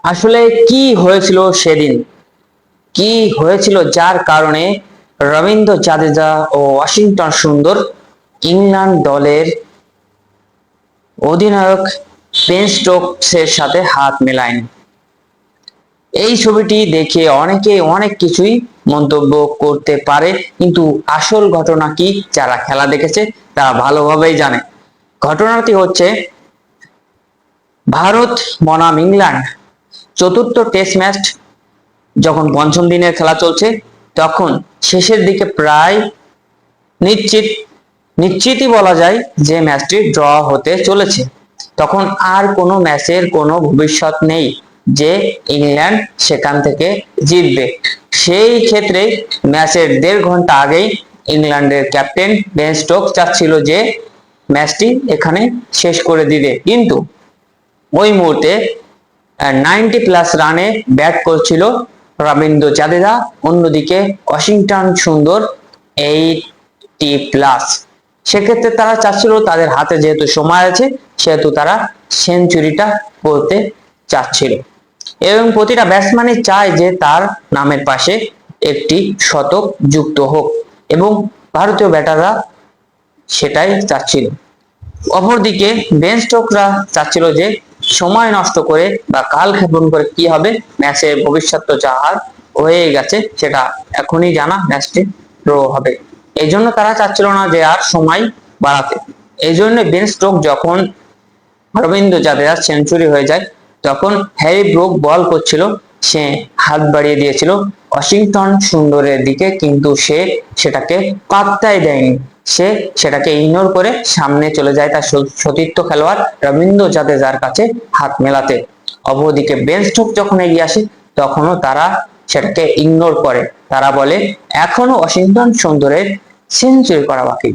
আসলে কি হয়েছিল সেদিন, কি হয়েছিল যার কারণে রবীন্দ্র জাদেজা ও ওয়াশিংটন সুন্দর ইংল্যান্ড দলের অধিনায়ক বেন স্টোকসের সাথে হাত মেলায়নি? এই ছবিটি দেখে অনেকে অনেক কিছুই মন্তব্য করতে পারে, কিন্তু আসল ঘটনা কি যারা খেলা দেখেছে তারা ভালোভাবেই জানে। ঘটনাটি হচ্ছে, ভারত বনাম ইংল্যান্ড চতুর্থ টেস্ট ম্যাচ যখন পঞ্চম দিনের খেলা চলছে, তখন শেষের দিকে প্রায় নিশ্চিত নিশ্চিতই বলা যায় যে ম্যাচটি ড্র হতে চলেছে। তখন আর কোনো ম্যাচের কোনো ভবিষ্যৎ নেই যে ইংল্যান্ড সেখান থেকে জিতবে। সেই ক্ষেত্রে ম্যাচের 1.5 ঘন্টা আগেই ইংল্যান্ডের ক্যাপ্টেন বেন স্টোকস চাচ্ছিল যে ম্যাচটি এখানে শেষ করে দিতে, কিন্তু ওই মুহূর্তে 90+ রানে ব্যাট করছিল রবীন্দ্র জাদেজা, অন্যদিকে ওয়াশিংটন সুন্দর 80+। সেক্ষেত্রে তারা চাচ্ছিল, তাদের হাতে যেহেতু সময় আছে সেহেতু তারা সেঞ্চুরিটা করতে চাচ্ছিল, এবং প্রতিটা ব্যাটসম্যানই চায় যে তার নামের পাশে একটি শতক যুক্ত হোক, এবং ভারতীয় ব্যাটাররা সেটাই চাচ্ছিল। অপরদিকে বেন স্টোকসরা চাচ্ছিল যে সময় নষ্ট করে বা কাল ক্ষেপণ করে কি হবে, ম্যাচের ভবিষ্যৎ তো যা হয়ে গেছে সেটা এখনই জানা, ম্যাচটি ড্র হবে। এই জন্য তারা চাচ্ছিল না যে আর সময় বাড়াতে। এই জন্য বেন স্টোকস যখন রবীন্দ্র জাদেজার সেঞ্চুরি হয়ে যায়, তখন হ্যারি ব্রুক বল করছিল, সে হাত বাড়িয়ে দিয়েছিল ওয়াশিংটন সুন্দরের দিকে, কিন্তু সে সেটাকে পাত্তাই দেয়নি। সে সেটাকে ইগনোর করে সামনে চলে যায় তার সতীর্থ খেলোয়াড় রবীন্দ্র জাদেজার কাছে হাত মেলাতে। অপরদিকে বেন স্টোকস যখন এগিয়ে আসে, তখনও তারা সেটাকে ইগনোর করে। তারা বলে এখনো ওয়াশিংটন সুন্দরের সেঞ্চুরি করা বাকি।